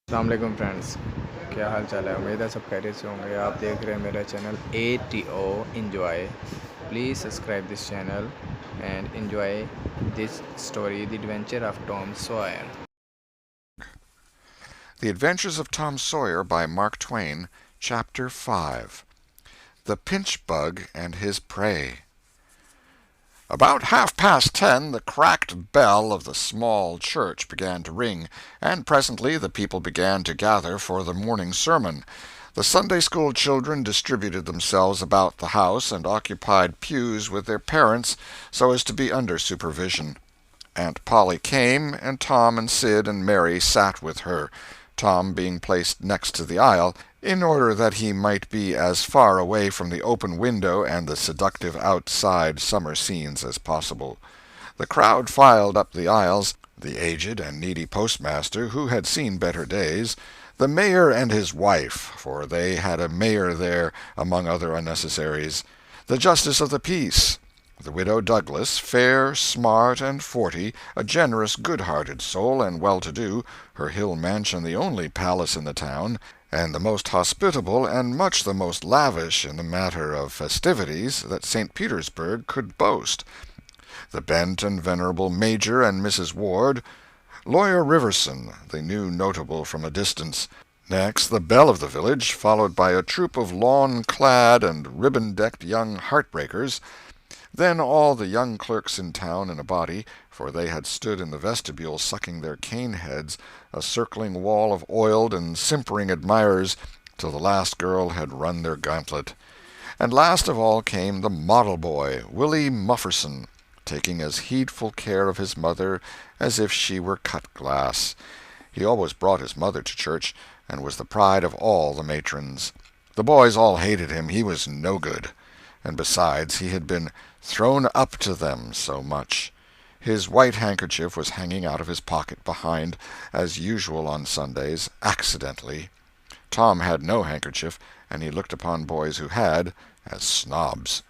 अस्सलाम वालेकुम फ्रेंड्स, क्या हाल चाल है। उम्मीद है सब खैरियत से होंगे। आप देख रहे हैं मेरा channel ATO Enjoy। Please subscribe this channel and enjoy this story, The Adventure of Tom Sawyer. The Adventures of Tom Sawyer by Mark Twain, Chapter 5. The Pinch Bug and His Prey. About 10:30 the cracked bell of the small church began to ring, and presently the people began to gather for the morning sermon. The Sunday-school children distributed themselves about the house and occupied pews with their parents so as to be under supervision. Aunt Polly came, and Tom and Sid and Mary sat with her, Tom being placed next to the aisle, in order that he might be as far away from the open window and the seductive outside summer scenes as possible. The crowd filed up the aisles, the aged and needy postmaster, who had seen better days, the mayor and his wife, for they had a mayor there among other unnecessaries, the justice of the peace, the widow Douglas, fair, smart, and 40, a generous, good-hearted soul, and well-to-do, her hill mansion the only palace in the town, and the most hospitable and much the most lavish in the matter of festivities that St. Petersburg could boast, the bent and venerable Major and Mrs. Ward, Lawyer Riverson, the new notable from a distance, next the belle of the village, followed by a troop of lawn-clad and ribbon-decked young heartbreakers, then all the young clerks in town in a body, for they had stood in the vestibule sucking their cane-heads, a circling wall of oiled and simpering admirers, till the last girl had run their gauntlet. And last of all came the model boy, Willie Mufferson, taking as heedful care of his mother as if she were cut glass. He always brought his mother to church, and was the pride of all the matrons. The boys all hated him, he was no good. And besides, he had been thrown up to them so much. His white handkerchief was hanging out of his pocket behind, as usual on Sundays, accidentally. Tom had no handkerchief, and he looked upon boys who had as snobs.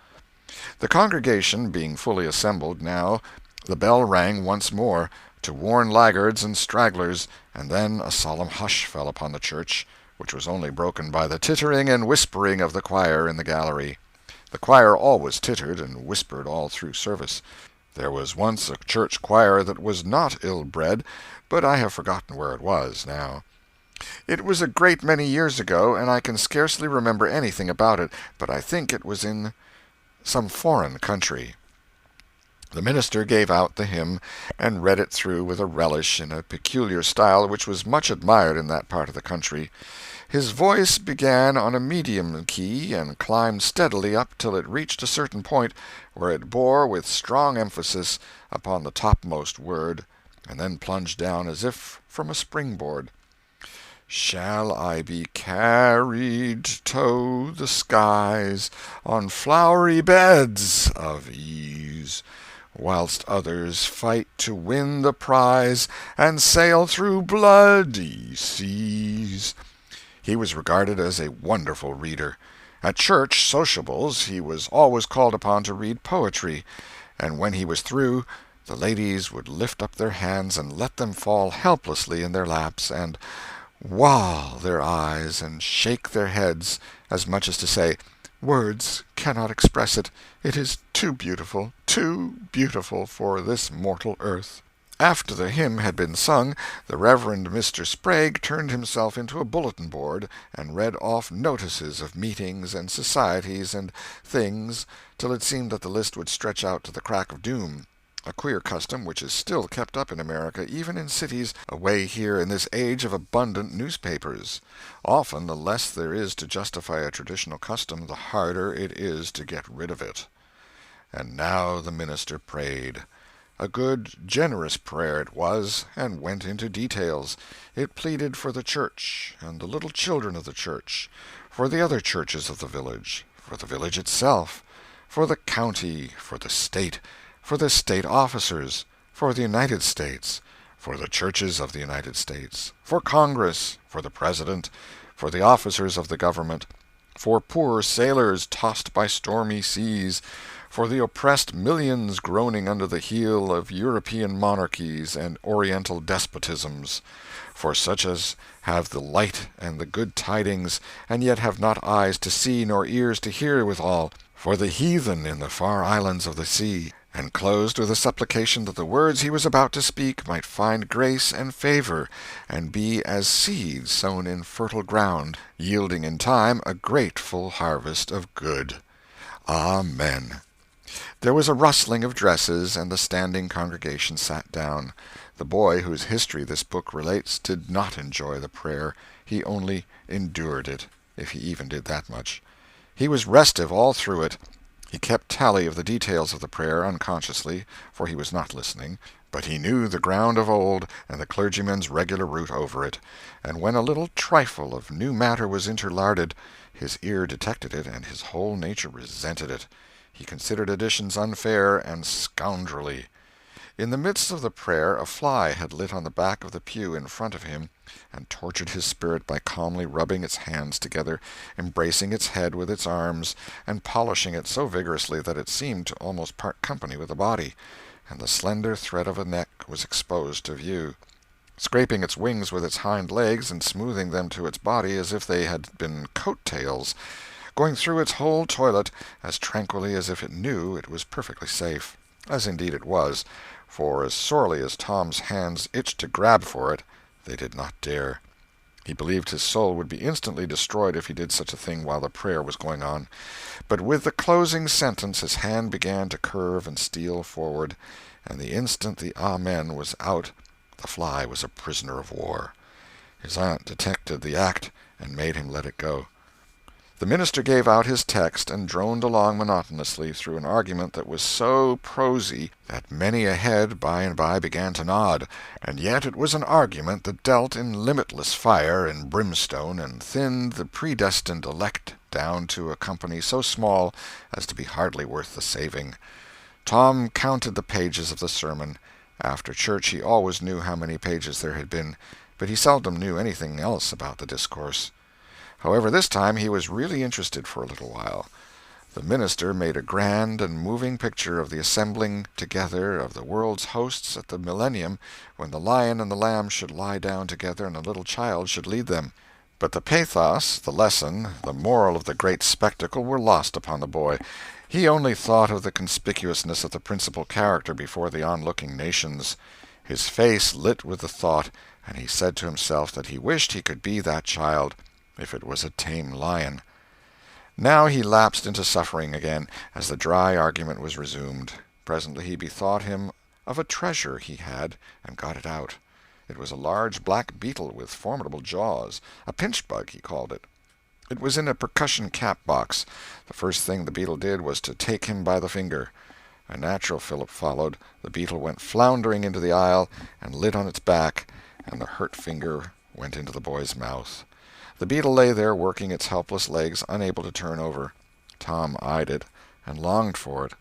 The congregation being fully assembled now, the bell rang once more, to warn laggards and stragglers, and then a solemn hush fell upon the church, which was only broken by the tittering and whispering of the choir in the gallery. The choir always tittered and whispered all through service. There was once a church choir that was not ill-bred, but I have forgotten where it was now. It was a great many years ago, and I can scarcely remember anything about it, but I think it was in some foreign country. The minister gave out the hymn, and read it through with a relish in a peculiar style which was much admired in that part of the country. His voice began on a medium key, and climbed steadily up till it reached a certain point, where it bore with strong emphasis upon the topmost word, and then plunged down as if from a springboard. Shall I be carried to the skies on flowery beds of ease, whilst others fight to win the prize and sail through bloody seas? He was regarded as a wonderful reader. At church sociables he was always called upon to read poetry, and when he was through, the ladies would lift up their hands and let them fall helplessly in their laps, and wall their eyes and shake their heads, as much as to say, "Words cannot express it. It is too beautiful for this mortal earth." After the hymn had been sung, the Reverend Mr. Sprague turned himself into a bulletin board, and read off notices of meetings and societies and things, till it seemed that the list would stretch out to the crack of doom, a queer custom which is still kept up in America, even in cities away here in this age of abundant newspapers. Often the less there is to justify a traditional custom, the harder it is to get rid of it. And now the minister prayed. A good, generous prayer it was, and went into details. It pleaded for the church, and the little children of the church, for the other churches of the village, for the village itself, for the county, for the state officers, for the United States, for the churches of the United States, for Congress, for the President, for the officers of the government, for poor sailors tossed by stormy seas, for the oppressed millions groaning under the heel of European monarchies and Oriental despotisms, for such as have the light and the good tidings, and yet have not eyes to see nor ears to hear withal, for the heathen in the far islands of the sea, and closed with a supplication that the words he was about to speak might find grace and favor, and be as seed sown in fertile ground, yielding in time a grateful harvest of good. Amen. There was a rustling of dresses, and the standing congregation sat down. The boy whose history this book relates did not enjoy the prayer. He only endured it, if he even did that much. He was restive all through it. He kept tally of the details of the prayer unconsciously, for he was not listening, but he knew the ground of old and the clergyman's regular route over it, and when a little trifle of new matter was interlarded, his ear detected it, and his whole nature resented it. He considered additions unfair and scoundrelly. In the midst of the prayer a fly had lit on the back of the pew in front of him, and tortured his spirit by calmly rubbing its hands together, embracing its head with its arms, and polishing it so vigorously that it seemed to almost part company with the body, and the slender thread of a neck was exposed to view. Scraping its wings with its hind legs, and smoothing them to its body as if they had been coat-tails, going through its whole toilet as tranquilly as if it knew it was perfectly safe, as indeed it was, for as sorely as Tom's hands itched to grab for it, they did not dare. He believed his soul would be instantly destroyed if he did such a thing while the prayer was going on. But with the closing sentence his hand began to curve and steal forward, and the instant the Amen was out, the fly was a prisoner of war. His aunt detected the act and made him let it go. The minister gave out his text and droned along monotonously through an argument that was so prosy that many a head by and by began to nod, and yet it was an argument that dealt in limitless fire and brimstone and thinned the predestined elect down to a company so small as to be hardly worth the saving. Tom counted the pages of the sermon. After church he always knew how many pages there had been, but he seldom knew anything else about the discourse. However, this time he was really interested for a little while. The minister made a grand and moving picture of the assembling together of the world's hosts at the millennium, when the lion and the lamb should lie down together and a little child should lead them. But the pathos, the lesson, the moral of the great spectacle were lost upon the boy. He only thought of the conspicuousness of the principal character before the onlooking nations. His face lit with the thought, and he said to himself that he wished he could be that child, if it was a tame lion. Now he lapsed into suffering again, as the dry argument was resumed. Presently he bethought him of a treasure he had, and got it out. It was a large black beetle with formidable jaws, a pinch-bug he called it. It was in a percussion cap box. The first thing the beetle did was to take him by the finger. A natural fillip followed. The beetle went floundering into the aisle, and lit on its back, and the hurt finger went into the boy's mouth. The beetle lay there working its helpless legs, unable to turn over. Tom eyed it, and longed for it,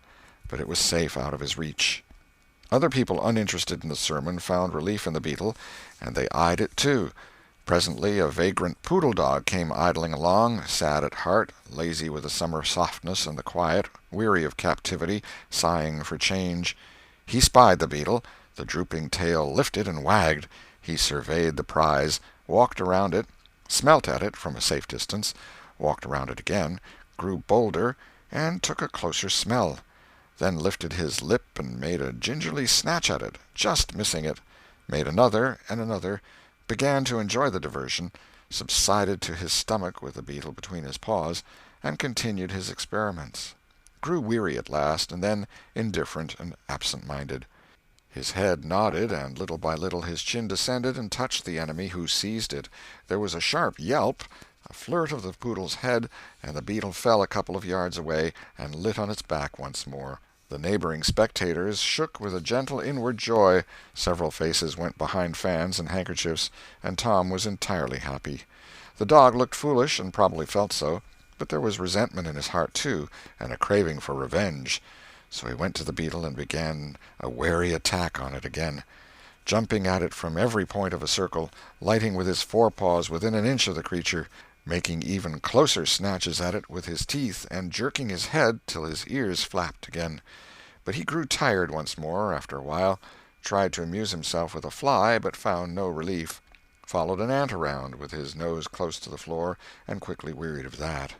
but it was safe out of his reach. Other people uninterested in the sermon found relief in the beetle, and they eyed it too. Presently a vagrant poodle dog came idling along, sad at heart, lazy with the summer softness and the quiet, weary of captivity, sighing for change. He spied the beetle. The drooping tail lifted and wagged. He surveyed the prize, walked around it, smelt at it from a safe distance, walked around it again, grew bolder, and took a closer smell, then lifted his lip and made a gingerly snatch at it, just missing it, made another and another, began to enjoy the diversion, subsided to his stomach with the beetle between his paws, and continued his experiments. Grew weary at last, and then indifferent and absent-minded. His head nodded, and little by little his chin descended and touched the enemy, who seized it. There was a sharp yelp, a flirt of the poodle's head, and the beetle fell a couple of yards away and lit on its back once more. The neighboring spectators shook with a gentle inward joy. Several faces went behind fans and handkerchiefs, and Tom was entirely happy. The dog looked foolish, and probably felt so, but there was resentment in his heart, too, and a craving for revenge. So he went to the beetle and began a wary attack on it again, jumping at it from every point of a circle, lighting with his forepaws within an inch of the creature, making even closer snatches at it with his teeth, and jerking his head till his ears flapped again. But he grew tired once more after a while, tried to amuse himself with a fly, but found no relief. followed an ant around, with his nose close to the floor, and quickly wearied of that.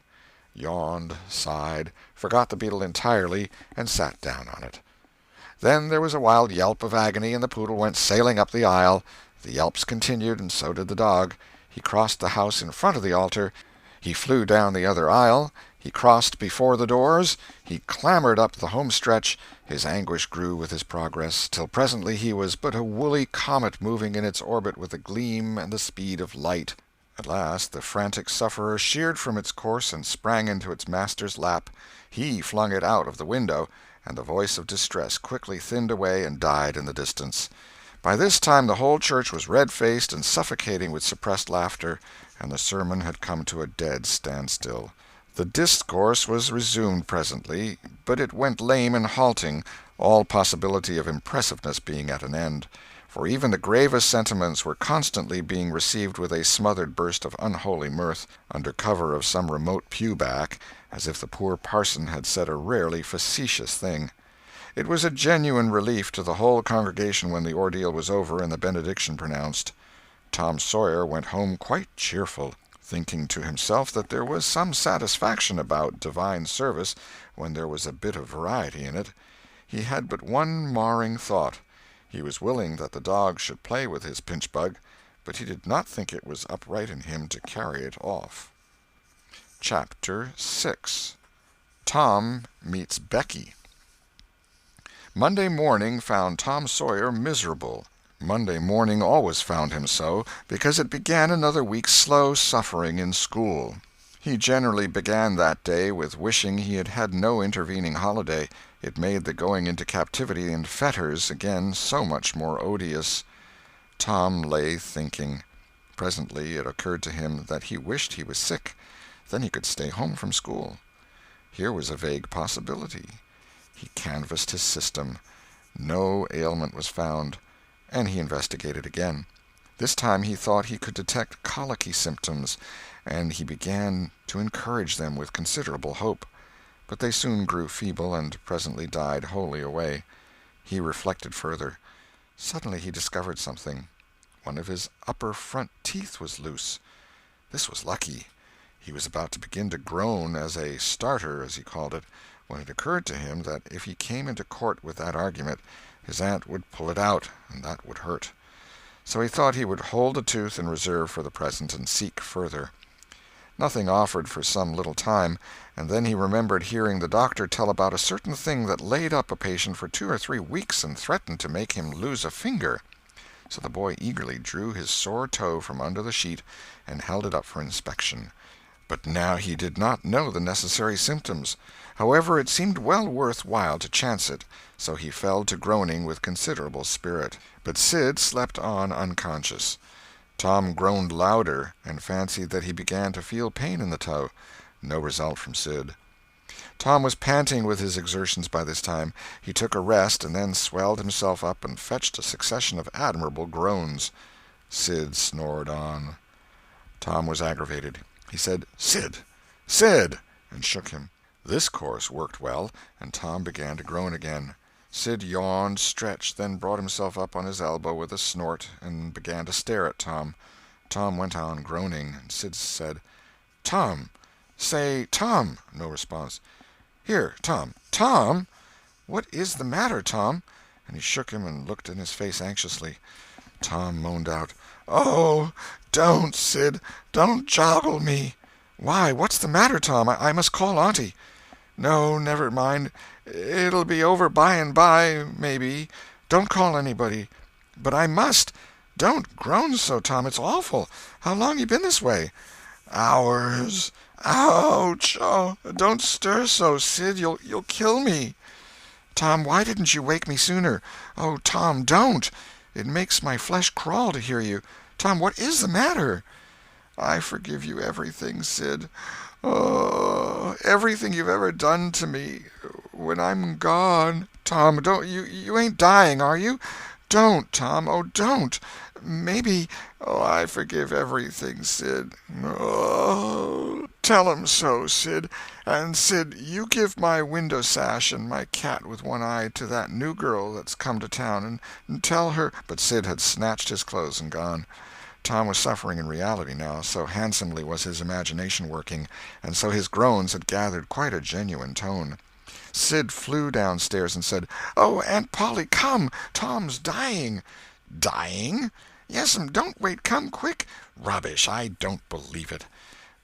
Yawned, sighed, forgot the beetle entirely, and sat down on it. Then there was a wild yelp of agony, and the poodle went sailing up the aisle. The yelps continued, and so did the dog. He crossed the house in front of the altar. He flew down the other aisle. He crossed before the doors. He clambered up the home stretch. His anguish grew with his progress, till presently he was but a woolly comet moving in its orbit with the gleam and the speed of light. At last the frantic sufferer sheered from its course and sprang into its master's lap. He flung it out of the window, and the voice of distress quickly thinned away and died in the distance. By this time the whole church was red-faced and suffocating with suppressed laughter, and the sermon had come to a dead standstill. The discourse was resumed presently, but it went lame and halting, all possibility of impressiveness being at an end, for even the gravest sentiments were constantly being received with a smothered burst of unholy mirth, under cover of some remote pew-back, as if the poor parson had said a rarely facetious thing. It was a genuine relief to the whole congregation when the ordeal was over and the benediction pronounced. Tom Sawyer went home quite cheerful, thinking to himself that there was some satisfaction about divine service when there was a bit of variety in it. He had but one marring thought. He was willing that the dog should play with his pinch-bug, but he did not think it was upright in him to carry it off. Chapter 6. Tom Meets Becky. Monday morning found Tom Sawyer miserable. Monday morning always found him so, because it began another week's slow suffering in school. He generally began that day with wishing he had had no intervening holiday. It made the going into captivity and fetters again so much more odious. Tom lay thinking. Presently it occurred to him that he wished he was sick. Then he could stay home from school. Here was a vague possibility. He canvassed his system. No ailment was found, and he investigated again. This time he thought he could detect colicky symptoms, and he began to encourage them with considerable hope. But they soon grew feeble and presently died wholly away. He reflected further. Suddenly he discovered something. One of his upper front teeth was loose. This was lucky. He was about to begin to groan as a starter, as he called it, when it occurred to him that if he came into court with that argument, his aunt would pull it out, and that would hurt. So he thought he would hold the tooth in reserve for the present and seek further. Nothing offered for some little time, and then he remembered hearing the doctor tell about a certain thing that laid up a patient for 2 or 3 weeks and threatened to make him lose a finger. So the boy eagerly drew his sore toe from under the sheet and held it up for inspection. But now he did not know the necessary symptoms. However, it seemed well worth while to chance it, so he fell to groaning with considerable spirit. But Sid slept on unconscious. Tom groaned louder, and fancied that he began to feel pain in the toe. No result from Sid. Tom was panting with his exertions by this time. He took a rest, and then swelled himself up and fetched a succession of admirable groans. Sid snored on. Tom was aggravated. He said, "Sid! Sid!" and shook him. This course worked well, and Tom began to groan again. Sid yawned, stretched, then brought himself up on his elbow with a snort, and began to stare at Tom. Tom went on groaning, and Sid said, "Tom! Say, Tom!" No response. "Here, Tom! Tom! What is the matter, Tom?" And he shook him and looked in his face anxiously. Tom moaned out, "Oh, don't, Sid! Don't joggle me!" "Why, what's the matter, Tom? I must call Auntie." "No, never mind. It'll be over by and by, maybe. Don't call anybody." "But I must. Don't groan so, Tom. It's awful. How long you been this way?" "Hours. Ouch! Oh, don't stir so, Sid. You'll kill me." "Tom, why didn't you wake me sooner? Oh, Tom, don't! It makes my flesh crawl to hear you. Tom, what is the matter?" "I forgive you everything, Sid. Oh, everything you've ever done to me. When I'm gone—" "Tom, don't you ain't dying, are you? Don't, Tom. Oh, don't. Maybe—" "Oh, I forgive everything, Sid. Oh, tell 'em so, Sid. And, Sid, you give my window sash and my cat with one eye to that new girl that's come to town, and tell her—" But Sid had snatched his clothes and gone. Tom was suffering in reality now, so handsomely was his imagination working, and so his groans had gathered quite a genuine tone. Sid flew downstairs and said, "Oh, Aunt Polly, come! Tom's dying." "Dying?" "Yes'm, don't wait, come quick." "Rubbish, I don't believe it."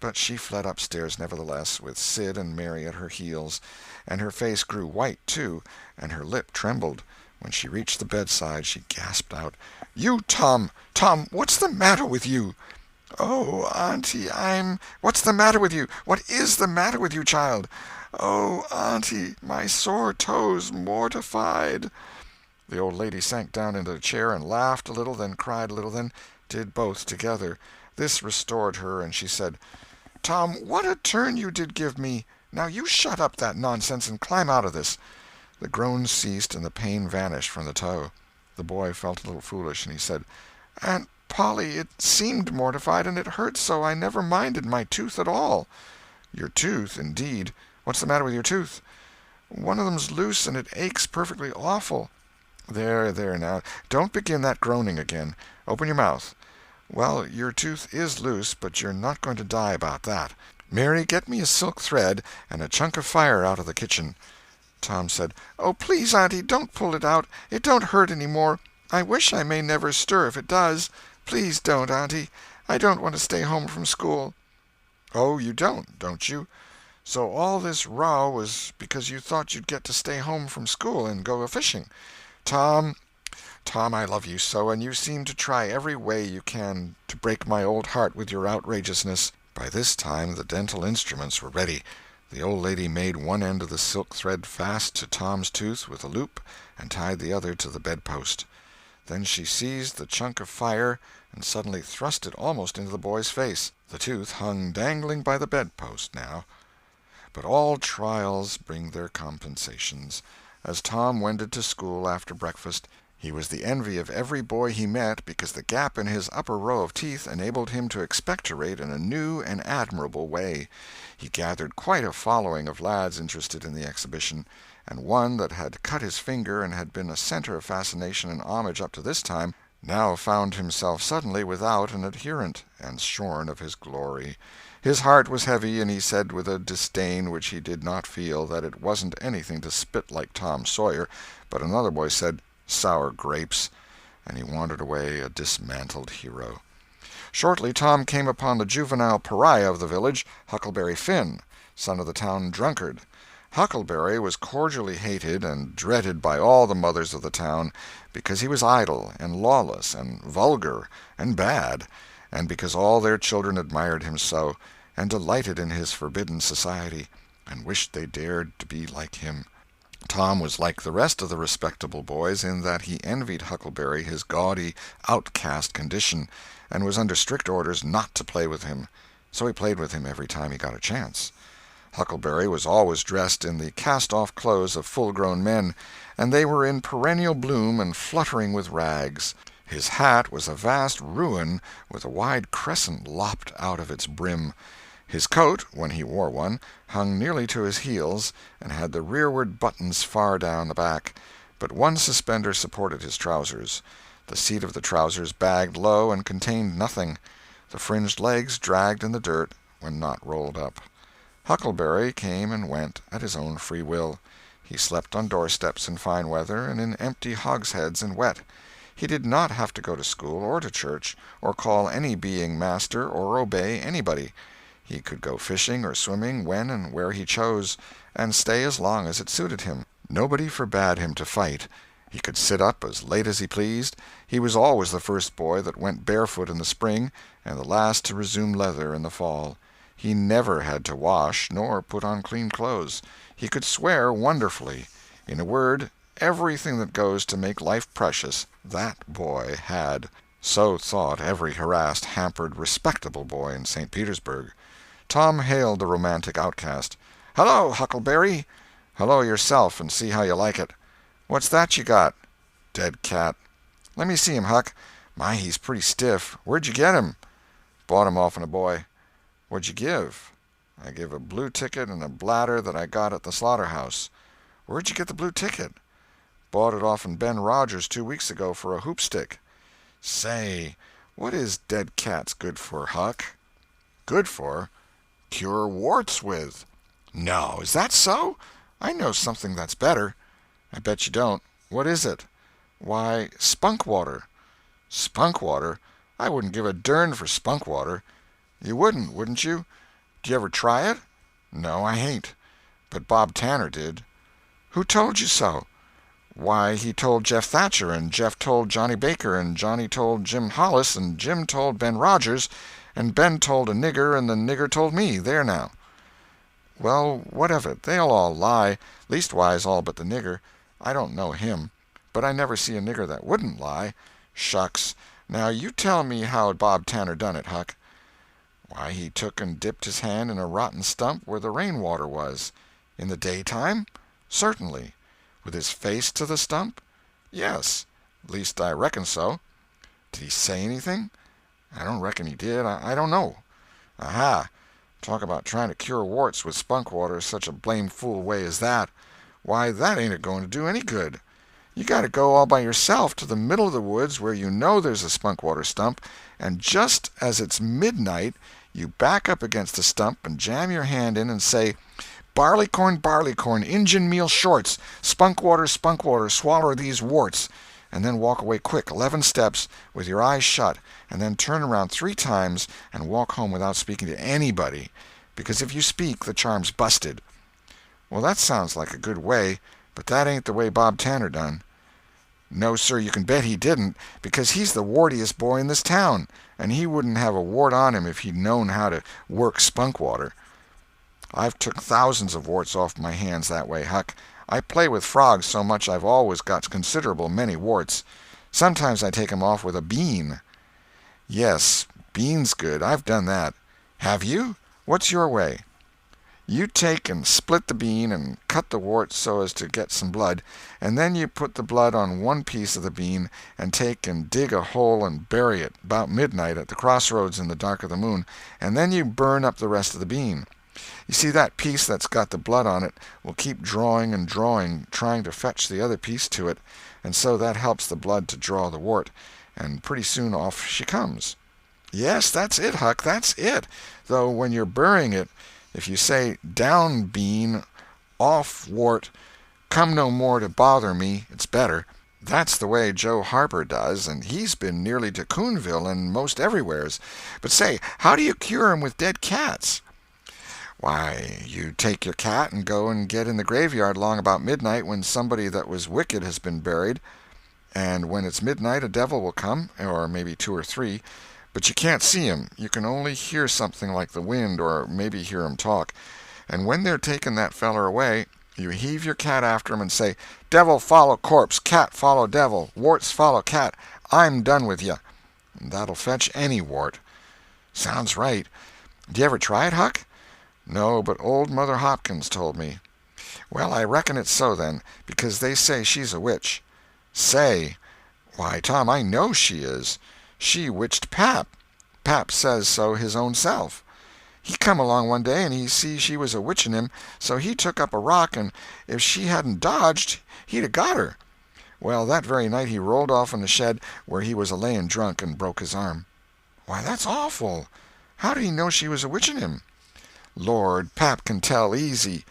But she fled upstairs nevertheless, with Sid and Mary at her heels, and her face grew white, too, and her lip trembled. When she reached the bedside she gasped out, "You, Tom! Tom, what's the matter with you?" "Oh, Auntie, What's the matter with you? What is the matter with you, child?" "Oh, Auntie, my sore toes mortified." The old lady sank down into a chair and laughed a little, then cried a little, then did both together. This restored her, and she said, "Tom, what a turn you did give me! Now you shut up that nonsense and climb out of this." The groans ceased and the pain vanished from the toe. The boy felt a little foolish, and he said, "Aunt Polly, it seemed mortified, and it hurt so I never minded my tooth at all." "Your tooth, indeed! What's the matter with your tooth?" "One of them's loose, and it aches perfectly awful." "There, there, now, don't begin that groaning again. Open your mouth. Well, your tooth is loose, but you're not going to die about that. Mary, get me a silk thread and a chunk of fire out of the kitchen." Tom said, "Oh, please, Auntie, don't pull it out. It don't hurt any more. I wish I may never stir if it does. Please don't, Auntie. I don't want to stay home from school." "Oh, you don't you? So all this row was because you thought you'd get to stay home from school and go a-fishing. Tom, Tom, I love you so, and you seem to try every way you can to break my old heart with your outrageousness." By this time the dental instruments were ready. The old lady made one end of the silk thread fast to Tom's tooth with a loop, and tied the other to the bedpost. Then she seized the chunk of fire and suddenly thrust it almost into the boy's face. The tooth hung dangling by the bedpost now. But all trials bring their compensations. As Tom wended to school after breakfast, he was the envy of every boy he met because the gap in his upper row of teeth enabled him to expectorate in a new and admirable way. He gathered quite a following of lads interested in the exhibition, and one that had cut his finger and had been a center of fascination and homage up to this time, now found himself suddenly without an adherent, and shorn of his glory. His heart was heavy, and he said with a disdain which he did not feel that it wasn't anything to spit like Tom Sawyer, but another boy said, "Sour grapes," and he wandered away a dismantled hero. Shortly Tom came upon the juvenile pariah of the village, Huckleberry Finn, son of the town drunkard. Huckleberry was cordially hated and dreaded by all the mothers of the town, because he was idle and lawless and vulgar and bad, and because all their children admired him so, and delighted in his forbidden society, and wished they dared to be like him. Tom was like the rest of the respectable boys in that he envied Huckleberry his gaudy, outcast condition, and was under strict orders not to play with him. So he played with him every time he got a chance. Huckleberry was always dressed in the cast-off clothes of full-grown men, and they were in perennial bloom and fluttering with rags. His hat was a vast ruin with a wide crescent lopped out of its brim. His coat, when he wore one, hung nearly to his heels, and had the rearward buttons far down the back, but one suspender supported his trousers. The seat of the trousers bagged low and contained nothing. The fringed legs dragged in the dirt when not rolled up. Huckleberry came and went at his own free will. He slept on doorsteps in fine weather and in empty hogsheads in wet. He did not have to go to school or to church, or call any being master, or obey anybody. He could go fishing or swimming when and where he chose, and stay as long as it suited him. Nobody forbade him to fight. He could sit up as late as he pleased. He was always the first boy that went barefoot in the spring, and the last to resume leather in the fall. He never had to wash, nor put on clean clothes. He could swear wonderfully. In a word, everything that goes to make life precious, that boy had. So thought every harassed, hampered, respectable boy in St. Petersburg. Tom hailed the romantic outcast. "Hello, Huckleberry." "Hello yourself, and see how you like it." "What's that you got?" "Dead cat." "Let me see him, Huck. My, he's pretty stiff. Where'd you get him?" "Bought him off'n a boy." "What'd you give?" "I give a blue ticket and a bladder that I got at the slaughterhouse." "Where'd you get the blue ticket?" "Bought it off'n Ben Rogers 2 weeks ago for a hoop stick." "Say, What is dead cats good for, Huck? Good for? Cure warts with. No, is that so? I know something that's better. I bet you don't. What is it? Why, spunk water. Spunk water? I wouldn't give a dern for spunk water. You wouldn't you? Did you ever try it? No, I hain't. But Bob Tanner did. Who told you so? Why, he told Jeff Thatcher, and Jeff told Johnny Baker, and Johnny told Jim Hollis, and Jim told Ben Rogers, and Ben told a nigger, and the nigger told me. There now. Well, what of it? They'll all lie, leastwise all but the nigger. I don't know him, but I never see a nigger that wouldn't lie. Shucks. Now you tell me how Bob Tanner done it, Huck. Why, he took and dipped his hand in a rotten stump where the rainwater was. In the daytime? Certainly. With his face to the stump? Yes. Least I reckon so. Did he say anything? I don't reckon he did. I don't know. Aha! Talk about trying to cure warts with spunk water such a blame fool way as that. Why, that ain't a-going to do any good. You got to go all by yourself to the middle of the woods where you know there's a spunk water stump, and just as it's midnight, you back up against the stump and jam your hand in and say, barleycorn, Injun meal shorts, spunk water, swaller these warts, and then walk away quick 11 steps with your eyes shut, and then turn around 3 times and walk home without speaking to anybody, because if you speak, the charm's busted. Well, that sounds like a good way, but that ain't the way Bob Tanner done. No, sir, you can bet he didn't, because he's the wartiest boy in this town, and he wouldn't have a wart on him if he'd known how to work spunk water. I've took thousands of warts off my hands that way, Huck. I play with frogs so much I've always got considerable many warts. Sometimes I take 'em off with a bean. Yes, bean's good. I've done that. Have you? What's your way? You take and split the bean and cut the wart so as to get some blood, and then you put the blood on one piece of the bean and take and dig a hole and bury it about midnight at the crossroads in the dark of the moon, and then you burn up the rest of the bean. You see, that piece that's got the blood on it will keep drawing and drawing, trying to fetch the other piece to it, and so that helps the blood to draw the wart, and pretty soon off she comes. Yes, that's it, Huck, that's it. Though when you're burying it, if you say, down bean, off wart, come no more to bother me, it's better. That's the way Joe Harper does, and he's been nearly to Coonville and most everywheres. But say, how do you cure 'em with dead cats? Why, you take your cat and go and get in the graveyard long about midnight when somebody that was wicked has been buried, and when it's midnight a devil will come, or maybe 2 or 3, but you can't see 'em. You can only hear something like the wind, or maybe hear 'em talk. And when they're taking that feller away, you heave your cat after 'em and say, devil follow corpse, cat follow devil, warts follow cat, I'm done with you. And that'll fetch any wart. Sounds right. Do you ever try it, Huck? No, but old Mother Hopkins told me. Well, I reckon it's so, then, because they say she's a witch. Say! Why, Tom, I know she is. She witched Pap. Pap says so his own self. He come along one day, and he see she was a-witching him, so he took up a rock, and if she hadn't dodged, he'd a got her. Well, that very night he rolled off in the shed where he was a-layin' drunk and broke his arm. Why, that's awful. How did he know she was a-witching him? Lord, Pap can tell easy.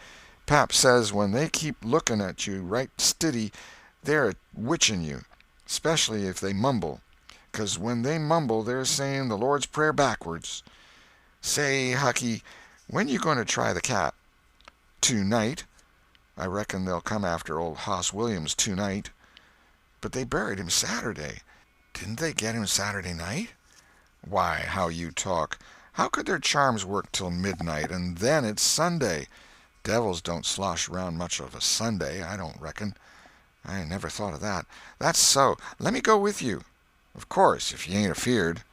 Pap says when they keep looking at you right stiddy, they're a-witching you, especially if they mumble. 'Cause when they mumble they're saying the Lord's Prayer backwards. Say, Hucky, when you going to try the cat? Tonight. I reckon they'll come after old Hoss Williams tonight. But they buried him Saturday. Didn't they get him Saturday night? Why, how you talk. How could their charms work till midnight, and then it's Sunday? Devils don't slosh around much of a Sunday, I don't reckon. I never thought of that. That's so. Let me go with you. Of course, if you ain't afeard.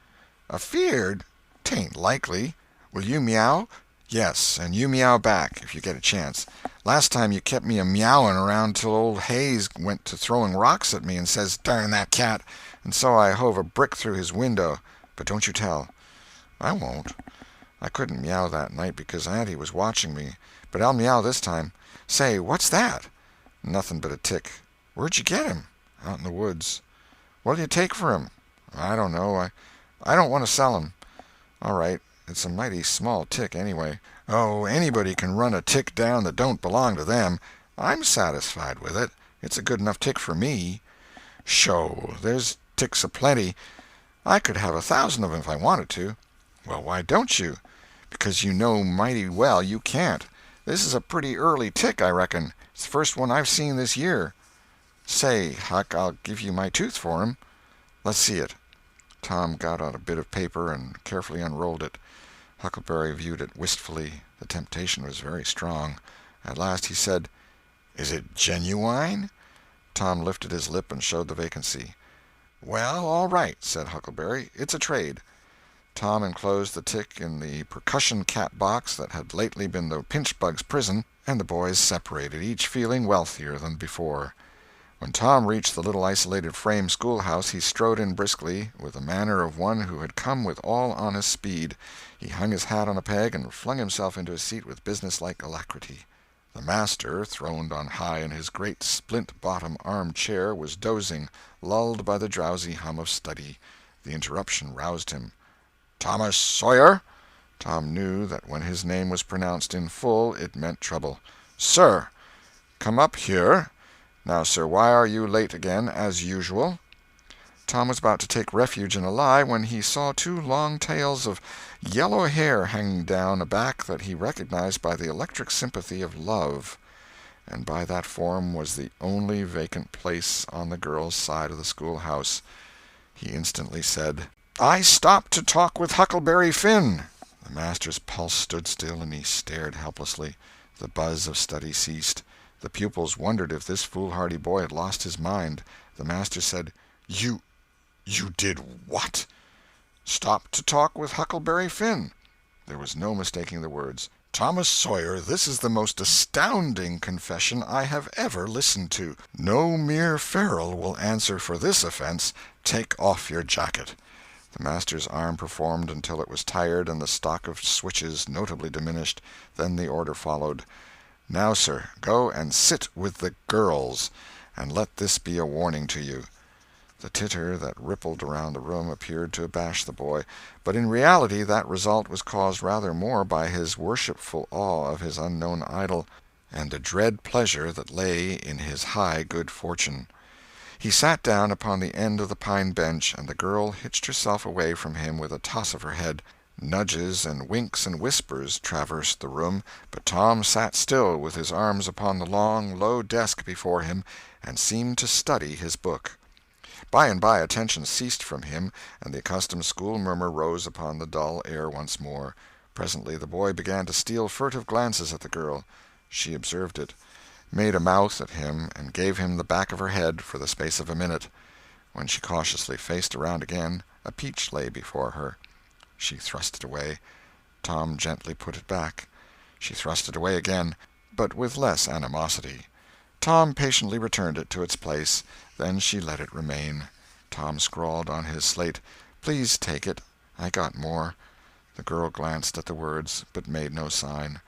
Afeard? 'Tain't likely. Will you meow? Yes, and you meow back, if you get a chance. Last time you kept me a-meowing around till old Hayes went to throwing rocks at me and says, darn that cat, and so I hove a brick through his window. But don't you tell. I won't. I couldn't meow that night because Auntie was watching me, but I'll meow this time. Say, what's that? Nothing but a tick. Where'd you get him? Out in the woods. What'll you take for him? I don't know. I don't want to sell 'em." "All right. It's a mighty small tick, anyway." "Oh, anybody can run a tick down that don't belong to them. I'm satisfied with it. It's a good enough tick for me." "Sho! There's ticks a-plenty. I could have 1,000 of 'em if I wanted to." "Well, why don't you?" "Because you know mighty well you can't. This is a pretty early tick, I reckon. It's the first one I've seen this year. Say, Huck, I'll give you my tooth for him." "Let's see it." Tom got out a bit of paper and carefully unrolled it. Huckleberry viewed it wistfully. The temptation was very strong. At last he said, "Is it genuine?" Tom lifted his lip and showed the vacancy. "Well, all right," said Huckleberry. "It's a trade." Tom enclosed the tick in the percussion cap box that had lately been the pinchbug's prison, and the boys separated, each feeling wealthier than before. When Tom reached the little isolated frame schoolhouse, he strode in briskly, with the manner of one who had come with all honest speed. He hung his hat on a peg and flung himself into his seat with businesslike alacrity. The master, throned on high in his great splint-bottom arm-chair, was dozing, lulled by the drowsy hum of study. The interruption roused him. "Thomas Sawyer?" Tom knew that when his name was pronounced in full it meant trouble. "Sir." "Come up here. Now, sir, why are you late again, as usual?" Tom was about to take refuge in a lie when he saw two long tails of yellow hair hanging down a back that he recognized by the electric sympathy of love. And by that form was the only vacant place on the girl's side of the schoolhouse. He instantly said, "I stopped to talk with Huckleberry Finn." The master's pulse stood still, and he stared helplessly. The buzz of study ceased. The pupils wondered if this foolhardy boy had lost his mind. The master said, You did what?" "Stopped to talk with Huckleberry Finn." There was no mistaking the words. "Thomas Sawyer, this is the most astounding confession I have ever listened to. No mere ferule will answer for this offense. Take off your jacket." The master's arm performed until it was tired and the stock of switches notably diminished. Then the order followed. "Now, sir, go and sit with the girls, and let this be a warning to you." The titter that rippled around the room appeared to abash the boy, but in reality that result was caused rather more by his worshipful awe of his unknown idol, and a dread pleasure that lay in his high good fortune. He sat down upon the end of the pine bench, and the girl hitched herself away from him with a toss of her head. Nudges and winks and whispers traversed the room, but Tom sat still with his arms upon the long, low desk before him, and seemed to study his book. By and by attention ceased from him, and the accustomed school murmur rose upon the dull air once more. Presently the boy began to steal furtive glances at the girl. She observed it, made a mouth at him, and gave him the back of her head for the space of a minute. When she cautiously faced around again, a peach lay before her. She thrust it away. Tom gently put it back. She thrust it away again, but with less animosity. Tom patiently returned it to its place. Then she let it remain. Tom scrawled on his slate, "Please take it. I got more." The girl glanced at the words, but made no sign.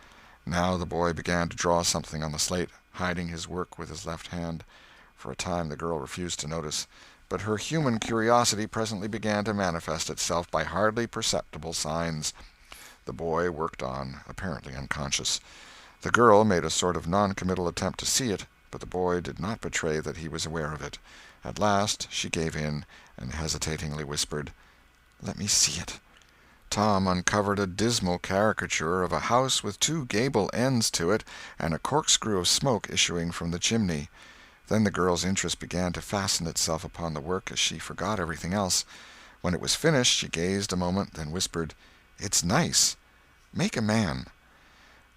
Now the boy began to draw something on the slate, hiding his work with his left hand. For a time the girl refused to notice, but her human curiosity presently began to manifest itself by hardly perceptible signs. The boy worked on, apparently unconscious. The girl made a sort of non-committal attempt to see it, but the boy did not betray that he was aware of it. At last she gave in, and hesitatingly whispered, "Let me see it." Tom uncovered a dismal caricature of a house with two gable ends to it and a corkscrew of smoke issuing from the chimney. Then the girl's interest began to fasten itself upon the work as she forgot everything else. When it was finished she gazed a moment, then whispered, "It's nice. Make a man."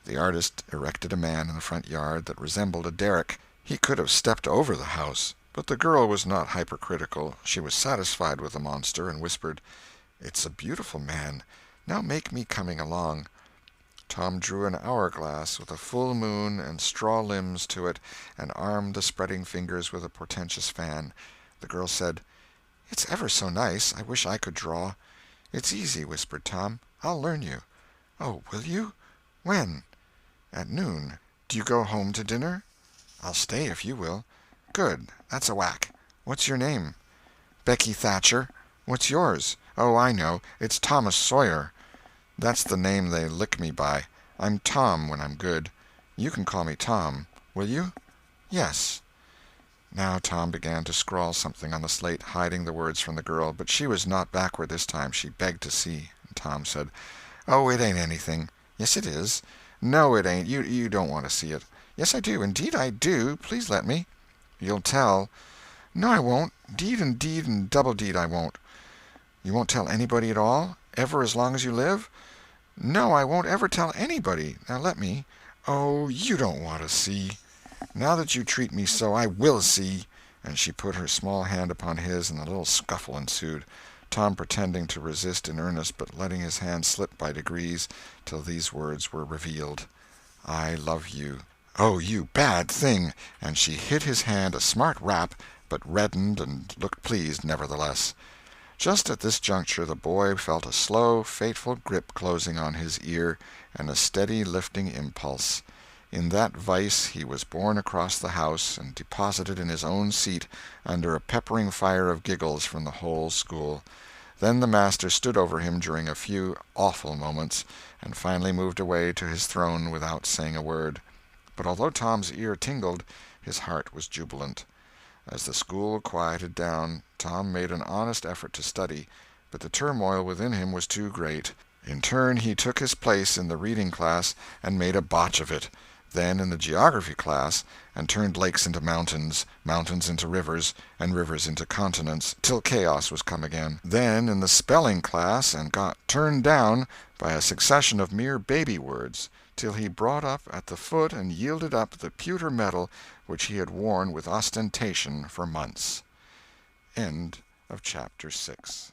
The artist erected a man in the front yard that resembled a derrick. He could have stepped over the house, but the girl was not hypercritical. She was satisfied with the monster, and whispered, "It's a beautiful man. Now make me coming along." Tom drew an hourglass with a full moon and straw limbs to it, and armed the spreading fingers with a portentous fan. The girl said, "It's ever so nice. I wish I could draw." "It's easy," whispered Tom. "I'll learn you." "Oh, will you? When?" "At noon. Do you go home to dinner?" "I'll stay if you will." "Good. That's a whack. What's your name?" "Becky Thatcher." What's yours? Oh, I know. It's Thomas Sawyer. That's the name they lick me by. I'm Tom when I'm good. You can call me Tom, will you? Yes. Now Tom began to scrawl something on the slate, hiding the words from the girl, but she was not backward this time. She begged to see. And Tom said, "Oh, it ain't anything." "Yes, it is." "No, it ain't. You don't want to see it." "Yes, I do. Indeed, I do. Please let me." "You'll tell." "No, I won't. Deed and double deed I won't." "You won't tell anybody at all? Ever as long as you live?" "No, I won't ever tell anybody. Now let me." "Oh, you don't want to see." "Now that you treat me so, I will see." And she put her small hand upon his, and a little scuffle ensued, Tom pretending to resist in earnest, but letting his hand slip by degrees till these words were revealed: "I love you." "Oh, you bad thing!" And she hit his hand a smart rap, but reddened and looked pleased nevertheless. Just at this juncture the boy felt a slow, fateful grip closing on his ear, and a steady lifting impulse. In that vice he was borne across the house and deposited in his own seat, under a peppering fire of giggles from the whole school. Then the master stood over him during a few awful moments, and finally moved away to his throne without saying a word. But although Tom's ear tingled, his heart was jubilant. As the school quieted down, Tom made an honest effort to study, but the turmoil within him was too great. In turn he took his place in the reading class and made a botch of it; then in the geography class, and turned lakes into mountains, mountains into rivers, and rivers into continents, till chaos was come again; then in the spelling class, and got turned down by a succession of mere baby words, till he brought up at the foot and yielded up the pewter medal which he had worn with ostentation for months. End of chapter 6.